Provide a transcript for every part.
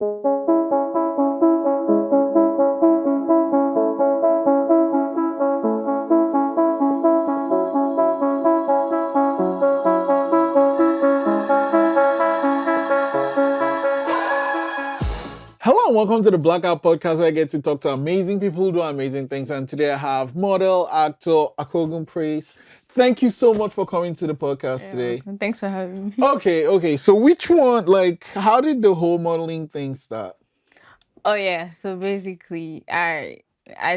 Hello and welcome to the Blackout Podcast, where I get to talk to amazing people who do amazing things. And today I have model, actor, Akogun Praise. Thank you so much for coming to the podcast today. Welcome. Thanks for having me. Okay. So which one, how did the whole modeling thing start? Oh yeah, so basically I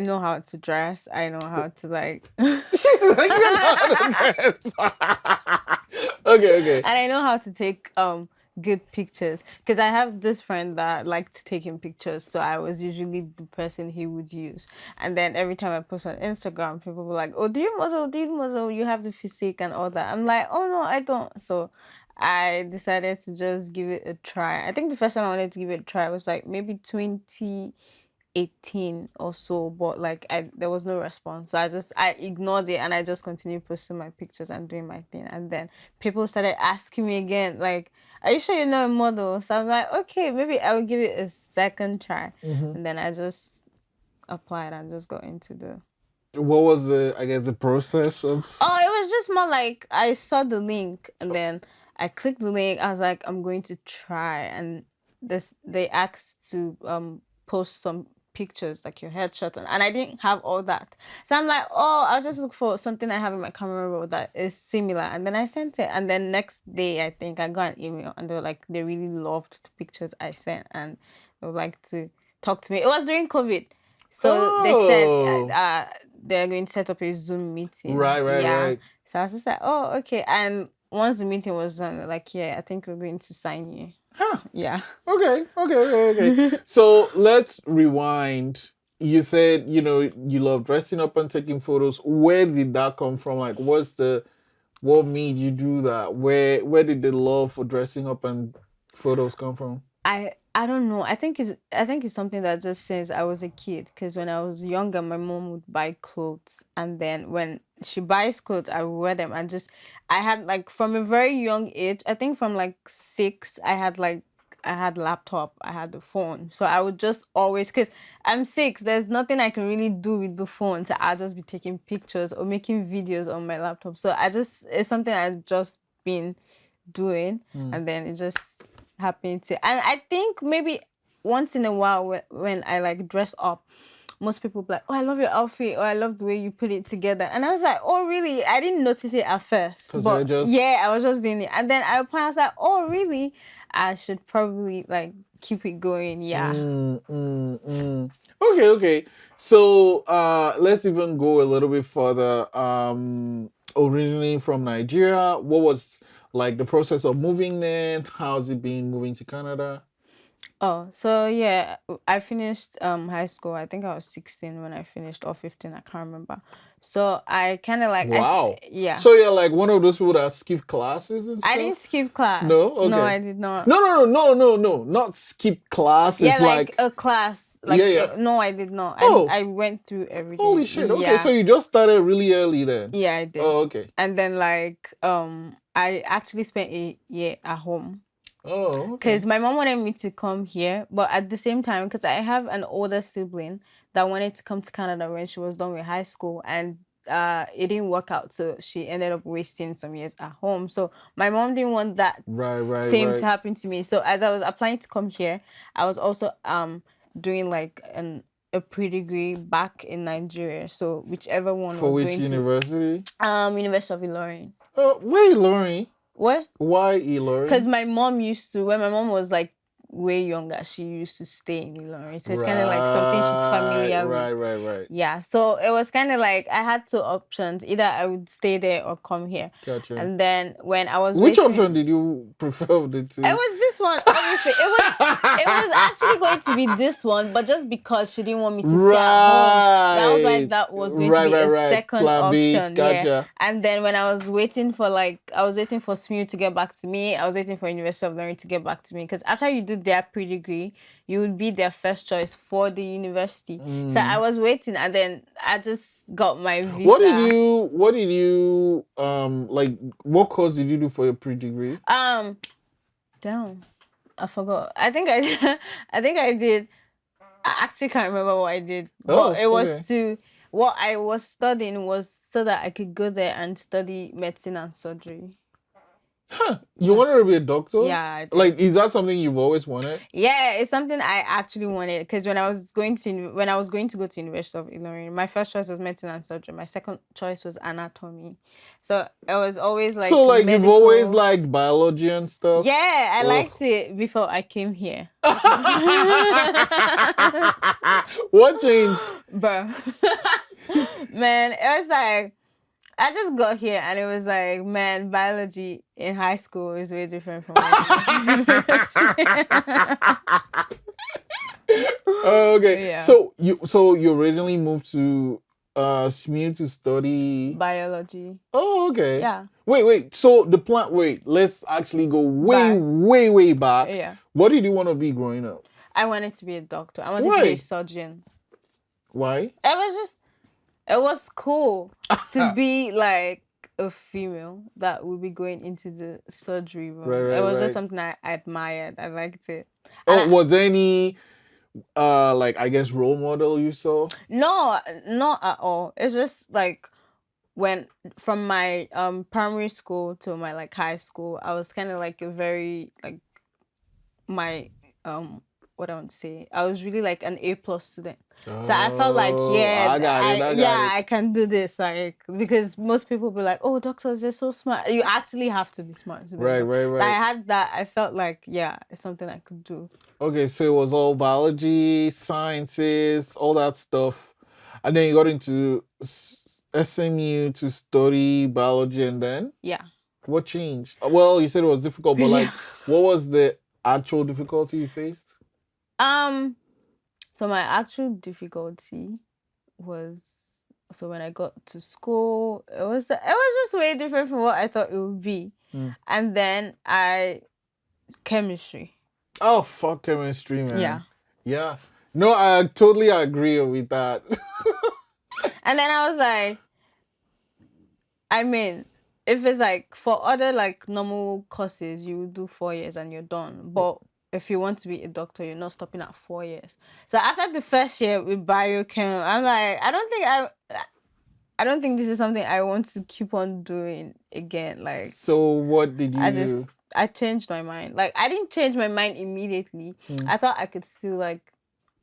know how to dress. I know how to like She's like, you know how to dress. Okay. and I know how to take good pictures because I have this friend that liked taking pictures, so I was usually the person he would use. And then every time I post on Instagram, people were like, "Oh, do you model? Do you model? You have the physique and all that." I'm like, "Oh no, I don't." So I decided to just give it a try. I think the first time I wanted to give it a try was like maybe 2018 or so, but there was no response. So I ignored it and I just continued posting my pictures and doing my thing. And then people started asking me again, like, "Are you sure you're not a model?" So I'm like, okay, maybe I will give it a second try. And then I just applied and just got into the What was the process of? Oh, it was just more like I saw the link and then I clicked the link. I was like, I'm going to try, and they asked to post some pictures like your headshot, and I didn't have all that. So I'm like, oh, I'll just look for something I have in my camera roll that is similar, and then I sent it. And then next day, I think I got an email, and they were like, they really loved the pictures I sent, and they would like to talk to me. It was during COVID. So they said they're going to set up a Zoom meeting. Right. So I was just like, oh, okay. And once the meeting was done, they're like, yeah, I think we're going to sign you. Huh. Yeah. Okay. So let's rewind. You said, you love dressing up and taking photos. Where did that come from? Like, what made you do that? Where did the love for dressing up and photos come from? I don't know. I think it's something that just since I was a kid. Because when I was younger, my mom would buy clothes, and then when she buys clothes, I wear them. And I had like from a very young age. I think from like 6, I had laptop, I had the phone. So I would just always, because I'm 6, there's nothing I can really do with the phone. So I'll just be taking pictures or making videos on my laptop. So it's something I've just been doing, and then it just happened to. And I think maybe once in a while when I like dress up, most people be like, "Oh, I love your outfit," or "I love the way you put it together." And I was like, "Oh, really?" I didn't notice it at first, but yeah, I was just doing it. And then I was like, "Oh, really? I should probably like keep it going." Yeah. Okay. So let's even go a little bit further. Originally from Nigeria, what was like the process of moving there? How's it been moving to Canada? Oh, so yeah, I finished high school. I think I was 16 when I finished, or 15, I can't remember. So I kind of like Wow. yeah. So you're like one of those people that skip classes and stuff? I didn't skip class. No? Okay. No, I did not. No. Not skip classes. Yeah, like a class. Like yeah. No, I did not. Oh. I went through everything. Holy shit. Okay, yeah. so you just started really early then? Yeah, I did. Oh, okay. And then like I actually spent a year at home. Oh, okay. Because my mom wanted me to come here, but at the same time, because I have an older sibling that wanted to come to Canada when she was done with high school, and it didn't work out, so she ended up wasting some years at home. So my mom didn't want that same to happen to me. So as I was applying to come here, I was also doing like a pre-degree back in Nigeria. So whichever one for which university? University of Ilorin. Oh, where Ilorin? What? Why Ilorin? Because my mom when my mom was like way younger, she used to stay in Ilorin. So it's kind of like something she's familiar with. Right. Yeah, so it was kind of like I had 2 options. Either I would stay there or come here. Gotcha. And then when I was Which option did you prefer of the two? It was this one, obviously. It was actually going to be this one, but just because she didn't want me to stay at home, that was why that was going to be a second Plan B. option. Gotcha. Yeah. And then when I was waiting for SMU to get back to me, I was waiting for University of Ilorin to get back to me, because after you do their pre-degree, you would be their first choice for the university. So I was waiting, and then I just got my visa. What did you like? What course did you do for your pre-degree? Down. I forgot. I think I did. I think I did. I actually can't remember what I did, but Oh, it was okay. to what I was studying was so that I could go there and study medicine and surgery. Huh. You Yeah, wanted to be a doctor? yeah, I Like, did. is that something you've always wanted? Yeah, it's something I actually wanted because when I was going to go to University of Illinois, my first choice was medicine and surgery. My second choice was anatomy. So it was always So, like like, you've always medical. liked biology and stuff? Yeah, I Ugh. liked it before I came here. What changed? Bro. Man, it was like I just got here and it was like, man, biology in high school is way different from Oh, okay. yeah. So you originally moved to SMU to study. Biology. Oh, okay. Yeah. Wait. So the plan. Wait. Let's actually go way, Back. way back. Yeah. What did you want to be growing up? I wanted to be a doctor. I wanted to be a Why? surgeon. Why? It was cool to be like a female that would be going into the surgery room. Right, It was just right. something I admired. I liked it. Oh, And was there any like I guess role model you saw? no, not at all. It's just like when from my primary school to my like high school, I was kind of like a very like my what I want to say. I was really like an A+ student. So I felt like, Oh, yeah, I got it. I got yeah, it. I can do this. Like because most people be like, oh, doctors, they're so smart. You actually have to be smart to be a Right, doctor. right, So I right. had that. I felt like, yeah, it's something I could do. Okay, so it was all biology, sciences, all that stuff. And then you got into SMU to study biology, and then Yeah. what changed? Well, you said it was difficult, but like, Yeah. what was the actual difficulty you faced? So my actual difficulty was so when I got to school, it was just way different from what I thought it would be. Hmm. And then chemistry. Oh, fuck chemistry, man. Yeah. Yeah. No, I totally agree with that. And then I was like, I mean, if it's like for other like normal courses, you would do 4 years and you're done. But if you want to be a doctor, you're not stopping at 4 years. So after the first year with biochem, I'm like, I don't think this is something I want to keep on doing again. Like So what did you do? I changed my mind. Like I didn't change my mind immediately. Hmm. I thought I could still like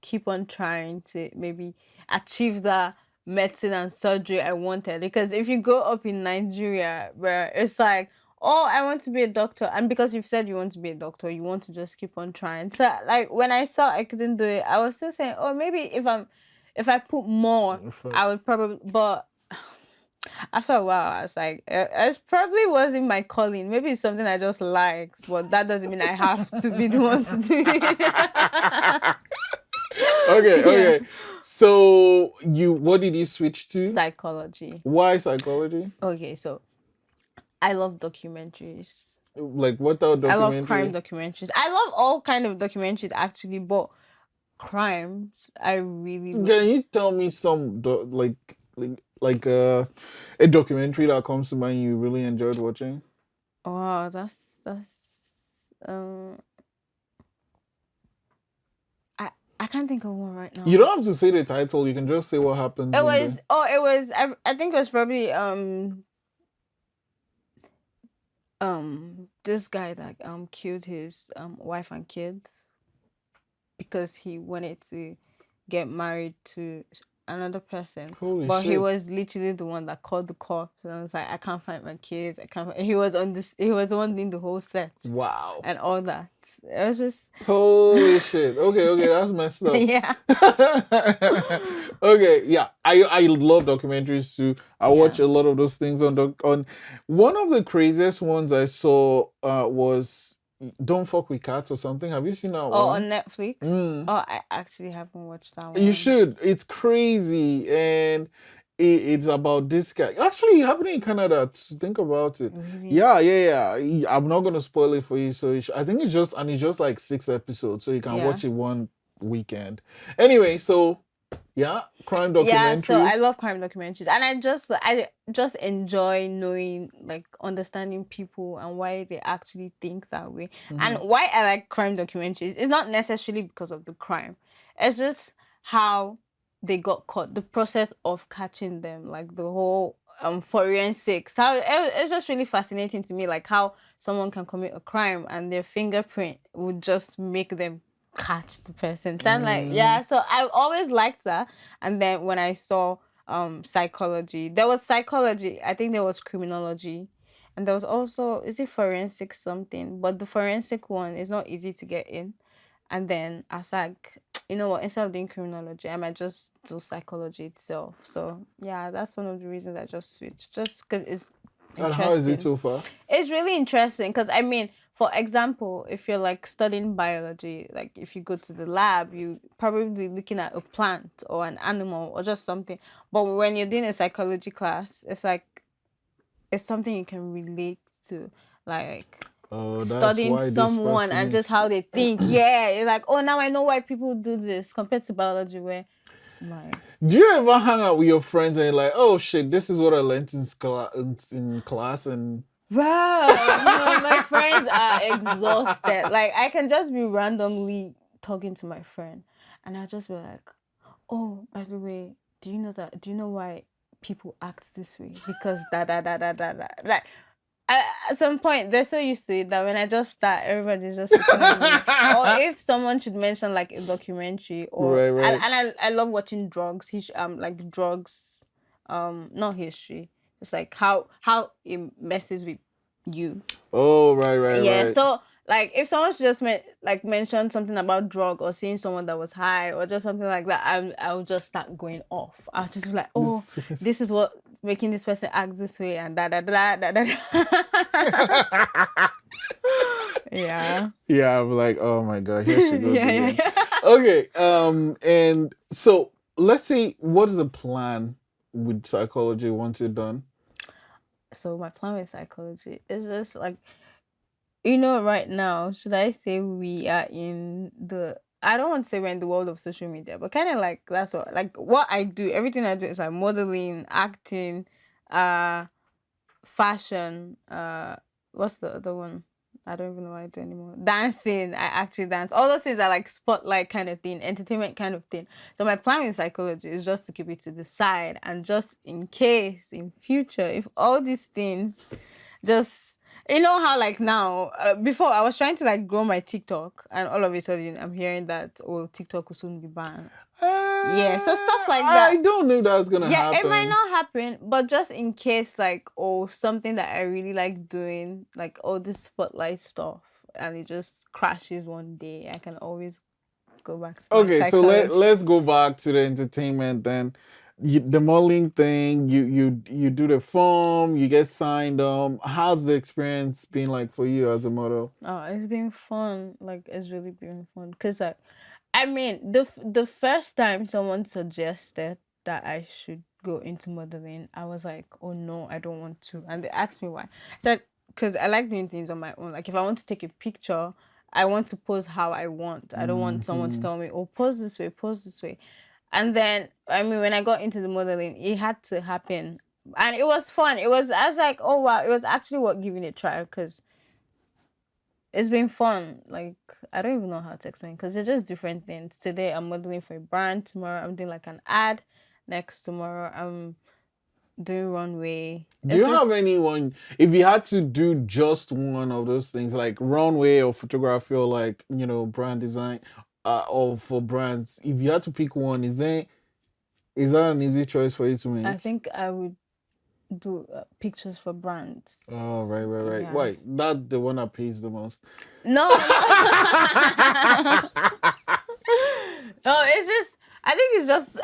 keep on trying to maybe achieve that medicine and surgery I wanted. Because if you grow up in Nigeria where it's like, oh, I want to be a doctor, and because you've said you want to be a doctor, you want to just keep on trying. So like when I saw I couldn't do it, I was still saying, oh, maybe if I put more, I would probably. But after a while, I was like, it probably wasn't my calling. Maybe it's something I just like, but that doesn't mean I have to be the one to do it. Okay. So what did you switch to? Psychology. Why psychology? Okay, so I love documentaries. Like what type of I love crime documentary? documentaries. I love all kind of documentaries actually, but crimes I really love. Can you tell me some like a documentary that comes to mind you really enjoyed watching? Oh, that's um I can't think of one right now. You don't have to say the title. You can just say what happens. I think it was probably this guy that killed his wife and kids because he wanted to get married to another person. Holy But he shit. was literally the one that called the cops and I was like, I can't find my kids. I can't he was the one doing the whole search Wow. and all that. It was just Holy shit. Okay, that's messed up. yeah. Okay, yeah. I love documentaries too. I watch a lot of those things on one of the craziest ones I saw was Don't Fuck with Cats or something. Have you seen that one? On Netflix? Mm. Oh, I actually haven't watched that one. You should. It's crazy and it's about this guy. Actually, it happened in Canada. Think about it. Really? Yeah. I'm not gonna spoil it for you. So I think it's just like 6 episodes, so you can watch it one weekend. Anyway, so Yeah, crime Yeah, so I documentaries. love crime documentaries, and I just enjoy knowing, like, understanding people and why they actually think that way. And Hmm. why I like crime documentaries is not necessarily because of the crime. It's just how they got caught, the process of catching them, like the whole forensics. It's just really fascinating to me, like how someone can commit a crime and their fingerprint would just make them catch the person. So I'm like, Hmm. yeah, so I always liked that. And then when I saw psychology, there was psychology, I think there was criminology, and there was also, is it forensic something? But the forensic one is not easy to get in. And then I was like, you know what, instead of doing criminology, I might just do psychology itself. So yeah, that's one of the reasons I just switched. Just because it's And how is it interesting. so far? It's really interesting because, I mean, for example, if you're like studying biology, like if you go to the lab, you probably looking at a plant or an animal or just something. But when you're doing a psychology class, it's like it's something you can relate to, like Oh, that's studying why this someone person and just is. how they think. Yeah, it's like, oh, now I know why people do this compared to biology where my Do you ever hang out with your friends and you're like, oh shit, this is what I learned in class and bro, no, my friends are exhausted. Like I can just be randomly talking to my friend, and I'll just be like, "Oh, by the way, do you know that? Do you know why people act this way? Because da da da da da da." Like at some point, they're so used to it that when I just start, everybody's just looking at me. Or if someone should mention like a documentary, or right, right. I love watching like drugs, not history. It's like how it messes with you. Oh, right, right, Yeah. right. So like if someone should just mention something about drug or seeing someone that was high or just something like that, I'll just start going off. I'll just be like, oh, This- this is what making this person act this way and da da da da da. Da. Yeah. yeah, I'm like, oh my god, here she goes Yeah, yeah, again. yeah. Okay, and so let's see, what is the plan with psychology once you're done? So my plan with psychology is just like, right now, should I say we are in the I don't want to say we're in the world of social media, but kind of like that's what I do. Everything I do is like modeling, acting, uh fashion, what's the other one? I don't even know what I do anymore. Dancing, I actually dance. All those things are like spotlight kind of thing, entertainment kind of thing. So my plan with psychology is just to keep it to the side, and just in case in future, if all these things just, how like now, before I was trying to like grow my TikTok, and all of a sudden I'm hearing that, oh, TikTok will soon be banned. Yeah, so stuff like I that. don't know that's gonna Yeah, it might happen. not happen, but just in case, like, oh, something that I really like doing, like all this spotlight stuff, and it just crashes one day, I can always go back to my Okay, so psychology. let's go back to the entertainment then. The modeling thing, you do the form, you get signed. How's the experience been like for you as a model? Oh, it's been fun. Like, it's really been fun. Cause I mean, the first time someone suggested that I should go into modeling, I was like, oh no, I don't want to. And they asked me why. I said, because I like doing things on my own. Like if I want to take a picture, I want to pose how I want. I don't want someone to Hmm. tell me, oh, pose this way, pose this way. And then, I mean, when I got into the modeling, it had to happen. And it was fun. I was like, oh wow, it was actually worth giving it a try, because it's been fun. Like I don't even know how to explain, because they're just different things. Today I'm modeling for a brand. Tomorrow I'm doing like an ad. Next tomorrow I'm doing runway. Do It's you have just anyone, if you had to do just one of those things, like runway or photography or like, brand design, or for brands, if you had to pick one, is that an easy choice for you to I make? think I would do pictures for brands. Oh, right, right, right. Yeah. Why? That the one that pays the most. No, no. No, it's just I think it's just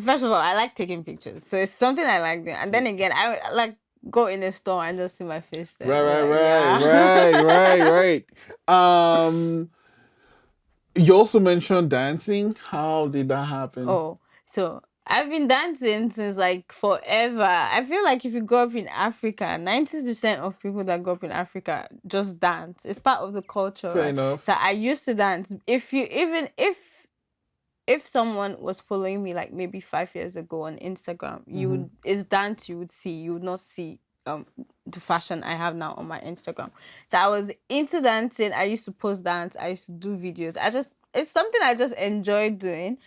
first of all, I like taking pictures. So it's something I like doing. And then again, I like go in a store and just see my face there Right, and be right, like, right, yeah. right, right, right. You also mentioned dancing. How did that happen? Oh, so I've been dancing since like forever. I feel like if you grow up in Africa, 90% of people that grow up in Africa just dance. It's part of the culture, Fair right? enough. So I used to dance. If you even if if someone was following me like maybe 5 years ago on Instagram, you would it's dance you would see. You would not see the fashion I have now on my Instagram. So I was into dancing. I used to post dance. I used to do videos. It's something I just enjoy doing.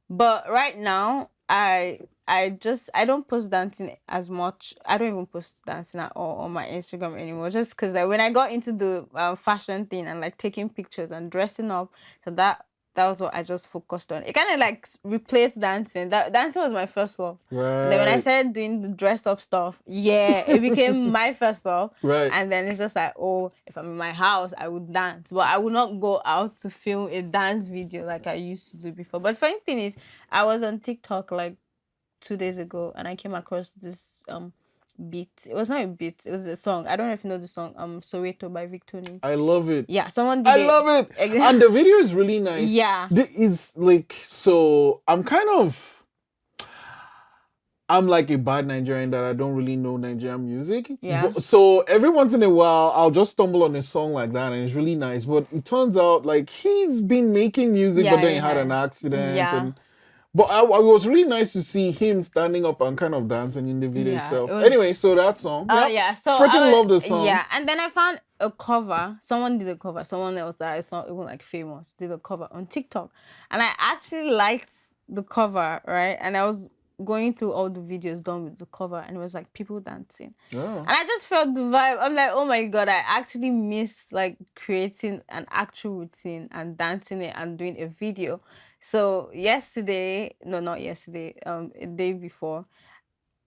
But right now, I don't post dancing as much. I don't even post dancing at all on my Instagram anymore. Just because like when I got into the fashion thing and like taking pictures and dressing up, so that was what I just focused on. It kind of like replaced dancing. That dancing was my first love. And then when I Right. started doing the dress up stuff, yeah, it became my first love. Right. And then it's just like, oh, if I'm in my house, I would dance, but I would not go out to film a dance video like I used to do before. But funny thing is, I was on TikTok like 2 days ago, and I came across this beat. It was not a beat; it was a song. I don't know if you know the song "Soweto" by Victony. I love it. Yeah, someone did I it. love it. And the video is really nice. Yeah. Is like, so I'm like a bad Nigerian that I don't really know Nigerian music. Yeah. So every once in a while, I'll just stumble on a song like that, and it's really nice. But it turns out like he's been making music, but then he had an accident. Yeah. But it was really nice to see him standing up and kind of dancing in the video itself. Anyway, so that song. Oh, yeah. So freaking love the song. Yeah, and then I found a cover. Someone did a cover. Someone else that is not even like famous did a cover on TikTok, and I actually liked the cover, right? And I was going through all the videos done with the cover, and it was like people dancing. Oh. And I just felt the vibe. I'm like, oh my god, I actually miss like creating an actual routine and dancing it and doing a video. So yesterday, no, not yesterday, a day before,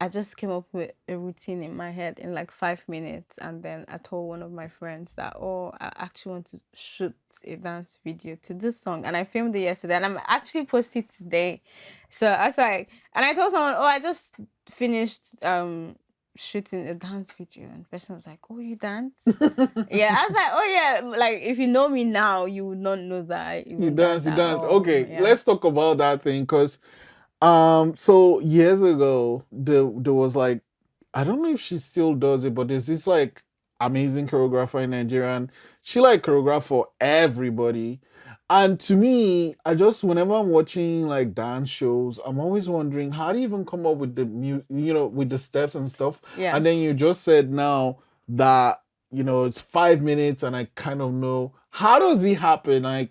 I just came up with a routine in my head in like 5 minutes, and then I told one of my friends that, oh, I actually want to shoot a dance video to this song, and I filmed it yesterday, and I'm actually posting it today. So I was like, and I told someone, oh, I just finished shooting a dance video, and the person was like, oh, you dance? Yeah, I was like, oh yeah, like if you know me now, you would not know that You dance. Okay, yeah. let's talk about that thing, because so years ago, there was like, I don't know if she still does it, but there's this like amazing choreographer in Nigeria, and she like choreograph for everybody. And to me, whenever I'm watching like dance shows, I'm always wondering, how do you even come up with the with the steps and stuff? Yeah. And then you just said now that, it's 5 minutes, and I kind of know, how does it happen? Like,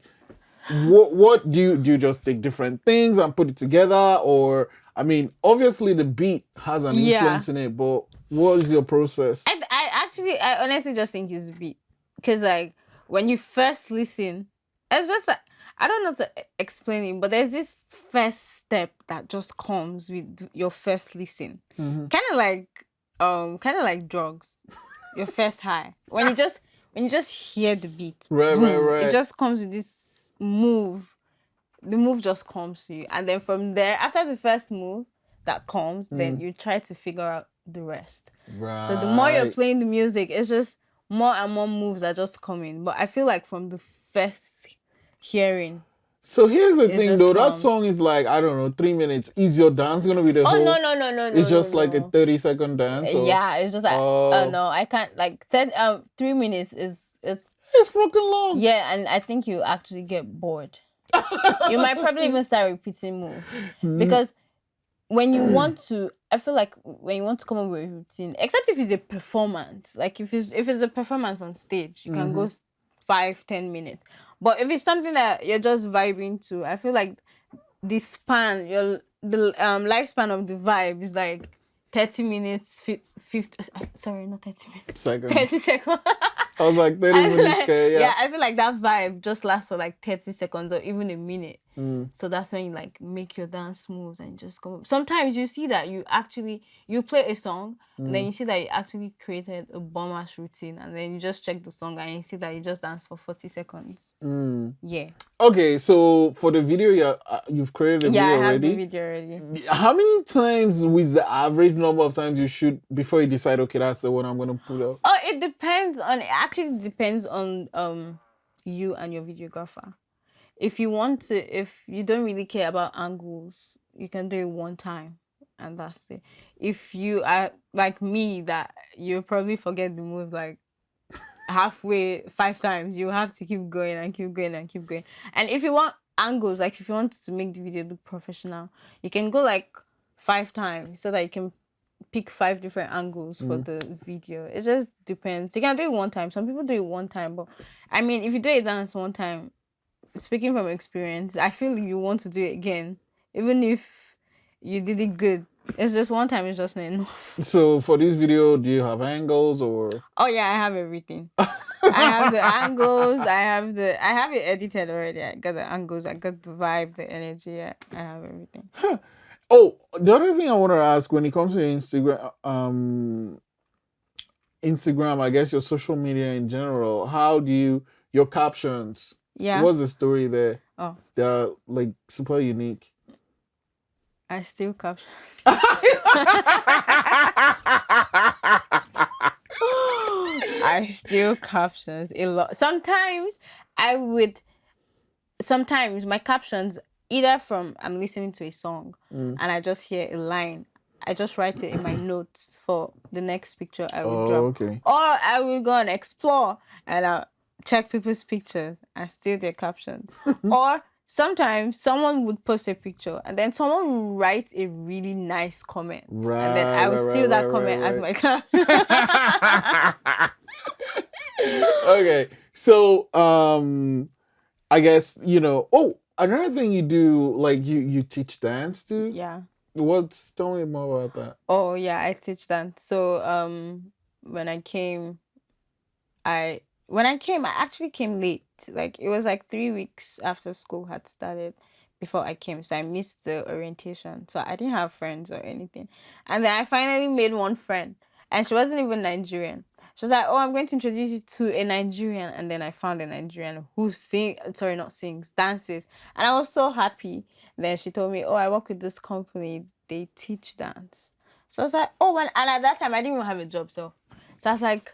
what do you just take different things and put it together? Or, I mean, obviously the beat has an influence in it, but what is your process? I honestly just think it's beat, because like when you first listen, it's just like, I don't know to explain it, but there's this first step that just comes with your first listen. Kind of like drugs. Your first high, when you just hear the beat, right. it just comes with this move. The move just comes to you, and then from there, after the first move that comes, then you try to figure out the rest. Right. So the more you're playing the music, it's just more and more moves are just coming. But I feel like from the first hearing. So here's the thing though, that song is like, I don't know, 3 minutes. Is your dance gonna be the whole? Oh no. It's just like a 30-second dance? Or? Yeah, it's just like, oh no, I can't, like 3 minutes it's fucking long. Yeah, and I think you actually get bored. You might probably even start repeating moves. Because when you want to, I feel like when you want to come up with a routine, except if it's a performance, like if it's a performance on stage, you can go 5-10 minutes. But if it's something that you're just vibing to, I feel like the lifespan of the vibe is like 30 minutes, 50, sorry, not 30 minutes. 30 seconds. I was like 30 minutes, yeah, I feel like that vibe just lasts for like 30 seconds or even a minute. So that's when you like make your dance moves and just come up. Sometimes you see that you play a song, and then you see that you actually created a bomb-ass routine, and then you just check the song and you see that you just dance for 40 seconds. Yeah. Okay, so for the video, you've created a video already? Yeah, I have the video already. How many times was the average number of times you shoot before you decide, okay, that's the one I'm going to put up? Oh, it actually depends on you and your videographer. If you don't really care about angles, you can do it one time and that's it. If you are like me, that you probably forget the move like halfway 5 times, you have to keep going and keep going and keep going. And if you want angles. Like if you want to make the video look professional, you can go like 5 times so that you can pick 5 different angles for the video. It just depends. You can do it one time. Some people do it one time, but I mean, if you do a dance one time, speaking from experience, I feel you want to do it again, even if you did it good. It's just one time. It's just not enough. So for this video, do you have angles or? Oh yeah, I have everything. I have the angles. I have it edited already. I got the angles. I got the vibe, the energy. Yeah, I have everything. Oh, the other thing I want to ask when it comes to Instagram, I guess your social media in general, how do you your captions? Yeah. What's the story there? Oh, They're like super unique. I still caption. I still captions a lot. Sometimes my captions either from I'm listening to a song and I just hear a line. I just write it in my notes for the next picture I will drop. Okay. Or I will go and explore and I'll check people's pictures and steal their captions. Or sometimes someone would post a picture and then someone will write a really nice comment. Right, and then I will steal that comment as my caption. Okay. So I guess, another thing you do, like you teach dance too? Yeah. Tell me more about that. Oh yeah, I teach dance. So when I came, I actually came late. Like it was like 3 weeks after school had started before I came. So I missed the orientation. So I didn't have friends or anything. And then I finally made one friend. And she wasn't even Nigerian. She was like, "Oh, I'm going to introduce you to a Nigerian." And then I found a Nigerian who dances. And I was so happy. Then she told me, "Oh, I work with this company. They teach dance." So I was like, "Oh," and at that time I didn't even have a job. So I was like,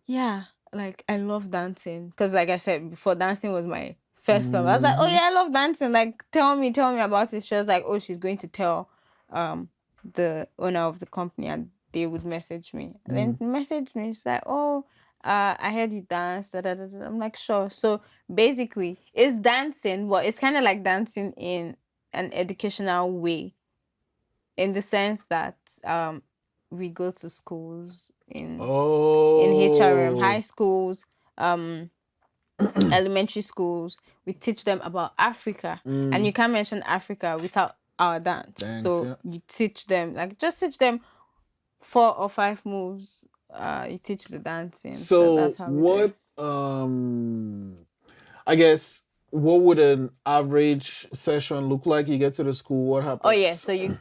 yeah, like I love dancing. Because like I said before, dancing was my first love. I was like, "Oh yeah, I love dancing. Like tell me about it." She was like, "Oh, she's going to tell the owner of the company and they would message me." And then message me, it's like, "Oh, I heard you dance." Da, da, da, da. I'm like, "Sure." So basically it's dancing, but it's kind of like dancing in an educational way, in the sense that we go to schools in HRM, high schools, elementary schools. We teach them about Africa, and you can't mention Africa without our dance. So you teach them, like just teach them 4 or 5 moves. You teach the dancing. So that's how we do it. I guess what would an average session look like? You get to the school, what happens? Oh yeah, so you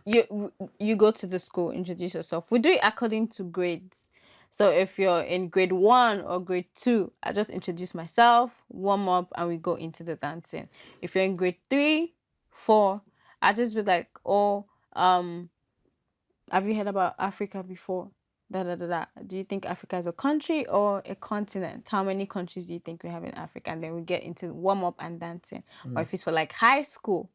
go to the school, introduce yourself. We do it according to grades. So if you're in grade 1 or grade 2, I just introduce myself, warm up, and we go into the dancing. If you're in grade 3, 4, I just be like, "Oh, have you heard about Africa before? Da, da, da, da. Do you think Africa is a country or a continent? How many countries do you think we have in Africa?" And then we get into warm up and dancing. Or if it's for like high school,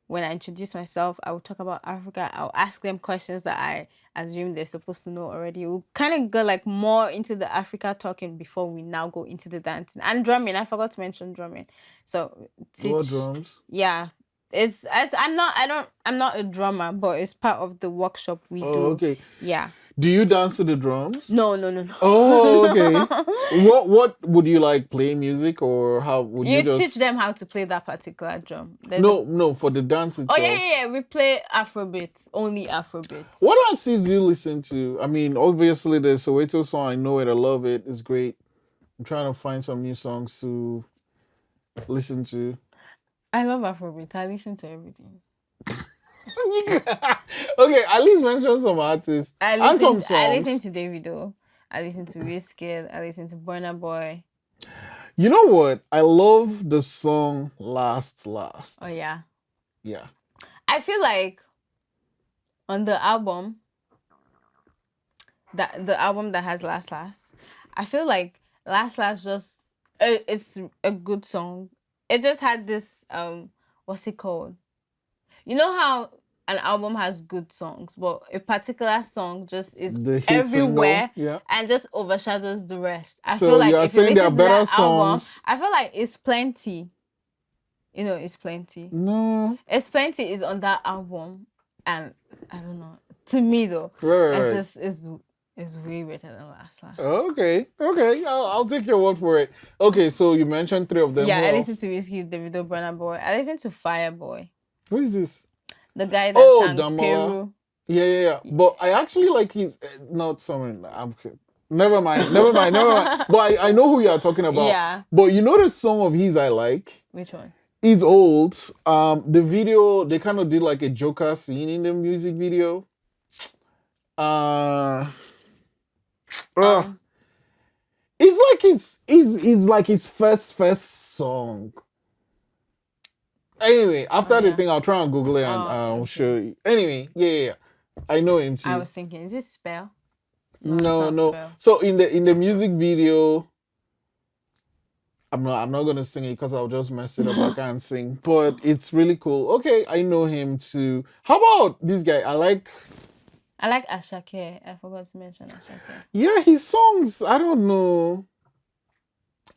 when I introduce myself, I will talk about Africa. I'll ask them questions that I assume they're supposed to know already. We'll kind of go like more into the Africa talking before we now go into the dancing. And drumming, I forgot to mention drumming. So What drums? Yeah. I'm not a drummer, but it's part of the workshop we do. Okay. Yeah. Do you dance to the drums? No. Oh, okay. What would you like, play music, or how would you just teach them how to play that particular drum? No, for the dance itself. Oh yeah. We play Afrobeat, only Afrobeat. What artists do you listen to? I mean, obviously the Soweto song, I know it, I love it, it's great. I'm trying to find some new songs to listen to. I love Afrobeat. I listen to everything. Okay, at least mention some artists and some songs. I listen to Davido. I listen to Wizkid. I listen to Burna Boy. You know what? I love the song Last. Oh yeah. Yeah. I feel like on the album, the album that has Last, I feel like Last just it's a good song. It just had this what's it called? You know how an album has good songs, but a particular song just is everywhere and just overshadows the rest. I feel like you are if you saying there are listen to better that album, songs. I feel like it's plenty. You know, It's Plenty. No. It's Plenty is on that album, and I don't know. To me though, it's Right. just it's way better than Last Lash. Okay. Okay. I'll take your word for it. Okay. So you mentioned three of them. Yeah, Who I listen else? to Whiskey, Davido, Burna Boy. I listen to Fireboy, Who is this? the guy that Oh, sang Damola. Peru. Yeah. But I actually like his not someone. I'm kidding. Never mind. Never mind. Never mind. But I know who you are talking about. Yeah. But you know the song of his I like. Which one? It's old. The video they kind of did like a Joker scene in the music video. Uh, uh Um. it's like his first song. Anyway, after the Yeah. thing, I'll try and Google it and I'll Okay. show you. Anyway, yeah. I know him too. I was thinking, is this Spell? No, it's not no. Spell. So in the music video, I'm not gonna sing it because I'll just mess it up. I can't sing, but it's really cool. Okay, I know him too. How about this guy? I like Ashake. I forgot to mention Ashake. yeah, his songs. I don't know.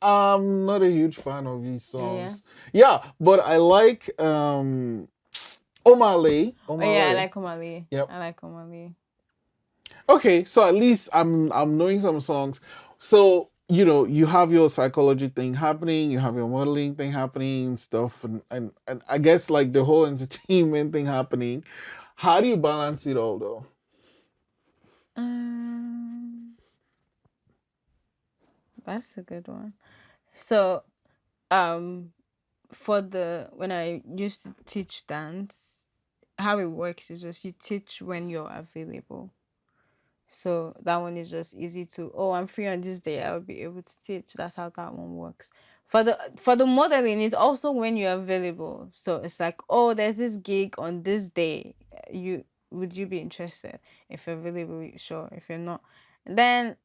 I'm not a huge fan of his songs. Yeah, but I like Omale. Oh yeah, I like Omale. Yep. I like Omale. Okay, so at least I'm knowing some songs. So you have your psychology thing happening, you have your modeling thing happening, stuff, and I guess like the whole entertainment thing happening. How do you balance it all though? That's a good one. So, for when I used to teach dance, how it works is just you teach when you're available. So that one is just easy to, oh, I'm free on this day, I'll be able to teach. That's how that one works. For the modeling, it's also when you're available. So it's like, oh, there's this gig on this day. Would you be interested? If you're available, sure. If you're not, then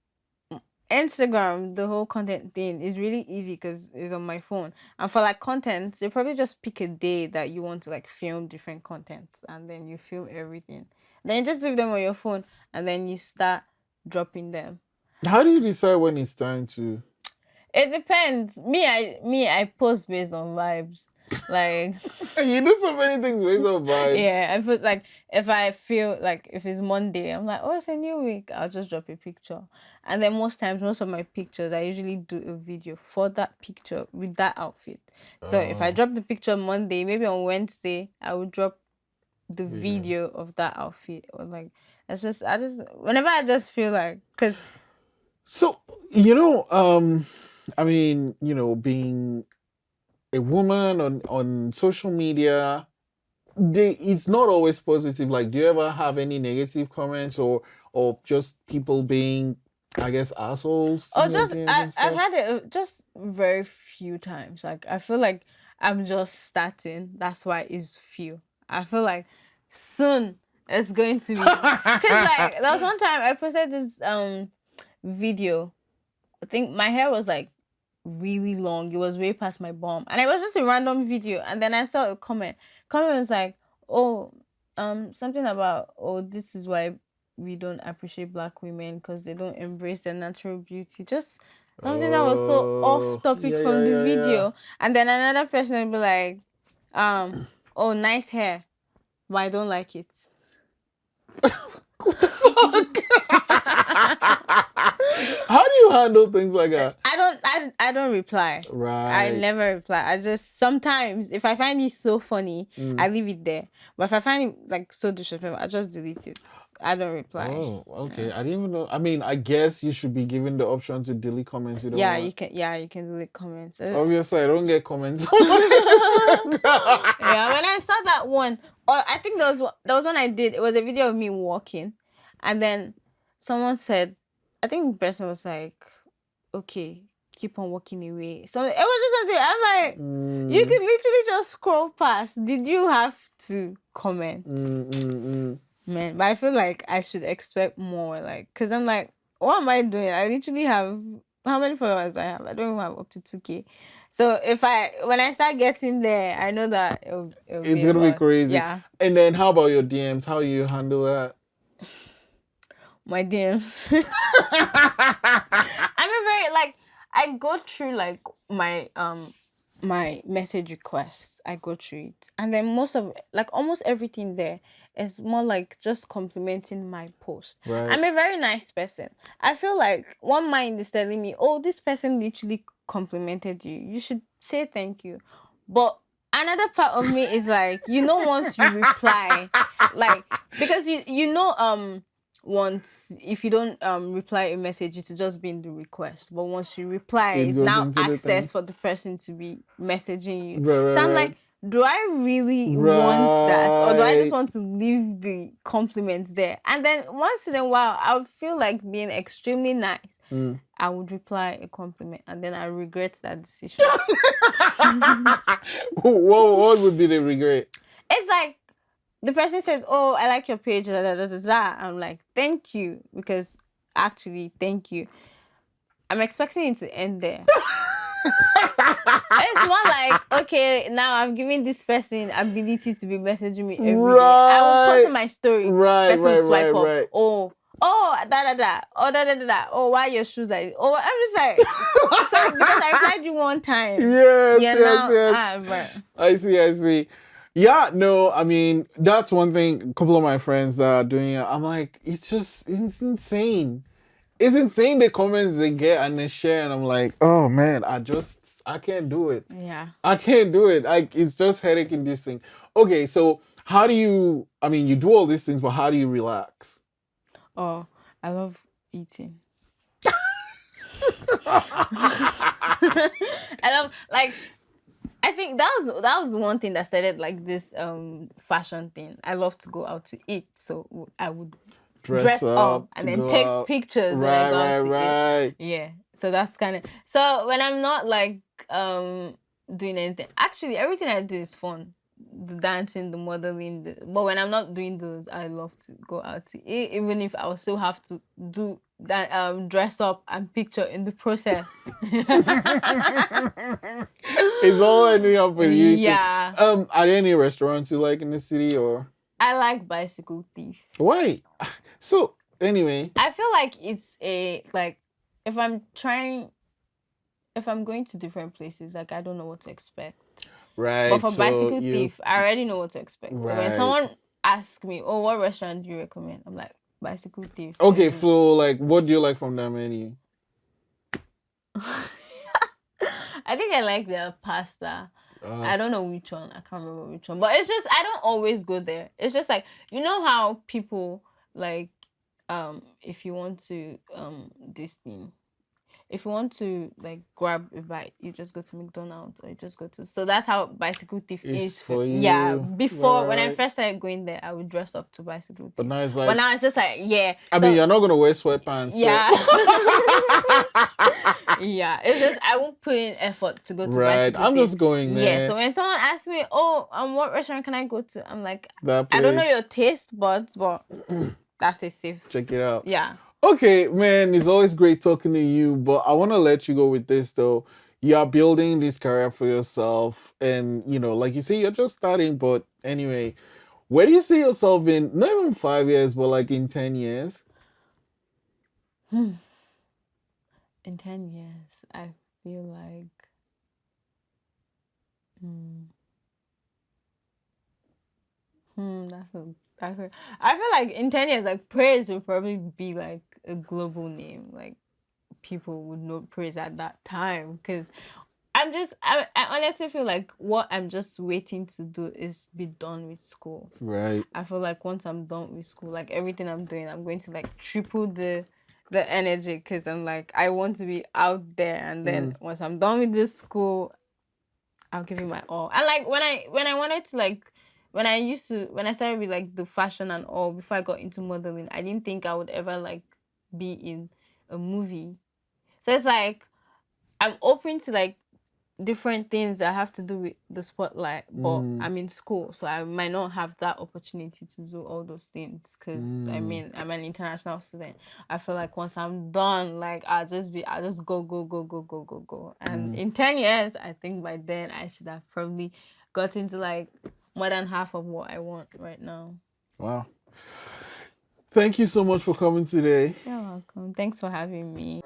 Instagram, the whole content thing is really easy because it's on my phone. And for like content, you probably just pick a day that you want to like film different content, and then you film everything. Then you just leave them on your phone, and then you start dropping them. How do you decide when it's time to? It depends. I post based on vibes. Like You do so many things based on vibes. yeah, I put like if I feel like if it's Monday, I'm like, oh, it's a new week. I'll just drop a picture, and then most of my pictures, I usually do a video for that picture with that outfit. So if I drop the picture Monday, maybe on Wednesday, I will drop the video of that outfit, or like whenever I just feel like because. So I mean, being a woman on social media, it's not always positive. Like, do you ever have any negative comments or just people being, I guess, assholes? Oh, I've had it just very few times. Like I feel like I'm just starting. That's why it's few. I feel like soon it's going to be because like there was one time I posted this video. I think my hair was like really long. It was way past my bum, and it was just a random video. And then I saw a comment. Comment was like, "Oh, something about this is why we don't appreciate Black women because they don't embrace their natural beauty." Just something that was so off topic from the video. And then another person would be like, "Oh, nice hair, but I don't like it." What the fuck? How do you handle things like that? I don't reply. Right. I never reply. I just sometimes if I find it so funny, I leave it there. But if I find it like so disrespectful, I just delete it. I don't reply. Oh, okay. Yeah. I didn't even know. I mean, I guess you should be given the option to delete comments. You you can. Yeah, you can delete comments. Obviously, I don't get comments. Yeah, when I saw that one, or I think there was one I did. It was a video of me walking, and then someone said, I think the person was like, "Okay, keep on walking away." So it was just something. I'm like, you could literally just scroll past. Did you have to comment? Man, but I feel like I should expect more, like, because I'm like, what am I doing? I literally have, how many followers do I have? I don't even have up to 2K. So when I start getting there, I know that it's going to be crazy. Yeah. And then how about your DMs? How you handle that? My DMs. I'm a very, like, I go through, like, my my message requests. I go through it. And then almost everything there is more like just complimenting my post. Right. I'm a very nice person. I feel like one mind is telling me, oh, this person literally complimented you. You should say thank you. But another part of me is like, once you reply, like, because once if you don't reply a message, it's just be in the request, but once you reply, It it's goes now into the thing. access for the person to be messaging you. Right, So I'm right, like, do I really want that, or do I just right. want to leave the compliments there? And then once in a while, I would feel like being extremely nice. Mm. I would reply a compliment, and then I regret that decision. What would be the regret? It's like the person says, "Oh, I like your page." Da, da, da, da, da. I'm like, "Thank you," because actually, thank you. I'm expecting it to end there. It's more like, okay, now I'm giving this person ability to be messaging me every day. I will post on my story. Right, Person will right, swipe right, up. right. Oh, da da da. Oh, da da da da. Oh, why your shoes like? Oh, I'm just like, so because I replied you one time. Yes, Yeah, yes, now, yes. right. I see. Yeah, no, I mean, that's one thing a couple of my friends that are doing it, I'm like, it's insane. It's insane the comments they get and they share, and I'm like, oh man, I can't do it. Yeah. I can't do it. Like, it's just headache inducing. Okay, so how do you, I mean, you do all these things, but how do you relax? Oh, I love eating. I love, like, I think that was one thing that started like this fashion thing. I love to go out to eat, so I would dress up and then take out. pictures when I Right, go out to right. eat. Yeah. So that's kind of, so when I'm not like doing anything. Actually, everything I do is fun. The dancing, the modeling, but when I'm not doing those, I love to go out to eat, even if I will still have to do that, dress up and picture in the process. It's all ending up with you. Yeah. Are there any restaurants you like in the city, or? I like Bicycle Thief. Why? So anyway, I feel like it's a, like, if I'm going to different places, like, I don't know what to expect. right? But for so Bicycle you Thief, I already know what to expect. So when right. someone asks me, "Oh, what restaurant do you recommend?" I'm like, Bicycle Thief. Okay, Flo, like, what do you like from their menu? I think I like their pasta. I don't know which one. I can't remember which one. But it's just, I don't always go there. It's just like, you know how people, like, if you want to this thing, if you want to like grab a bite, you just go to McDonald's, or you just go to, so that's how Bicycle Thief is for you. Yeah, before, when I Right. first started going there, I would dress up to Bicycle Thief. But now it's But like, now it's just like, yeah. I mean, you're not gonna wear sweatpants. Yeah. Yeah, it's just, I won't put in effort to go to Right. Bicycle I'm Thief. just going there. Yeah, so when someone asks me, "Oh, what restaurant can I go to?" I'm like, That I don't know place. your taste buds, but that's a safe. Check it out. Yeah. Okay, man, it's always great talking to you, but I want to let you go with this though. You are building this career for yourself, and like you say, you're just starting. But anyway, where do you see yourself in not even 5 years, but like in 10 years? In 10 years, I feel like, I feel like in 10 years, like, Praise will probably be like a global name. Like, people would know Praise at that time, because I honestly feel like what I'm just waiting to do is be done with school. Right. I feel like once I'm done with school, like, everything I'm doing, I'm going to like triple the energy, because I'm like, I want to be out there, and then once I'm done with this school, I'll give you my all. And like, when I wanted to, like, when I started with like the fashion and all, before I got into modeling, I didn't think I would ever like be in a movie. So it's like, I'm open to like different things that have to do with the spotlight, but I'm in school, so I might not have that opportunity to do all those things, because I mean, I'm an international student. I feel like once I'm done, like, I'll just go, and in 10 years, I think by then I should have probably gotten to like more than half of what I want right now. Wow. Thank you so much for coming today. You're welcome. Thanks for having me.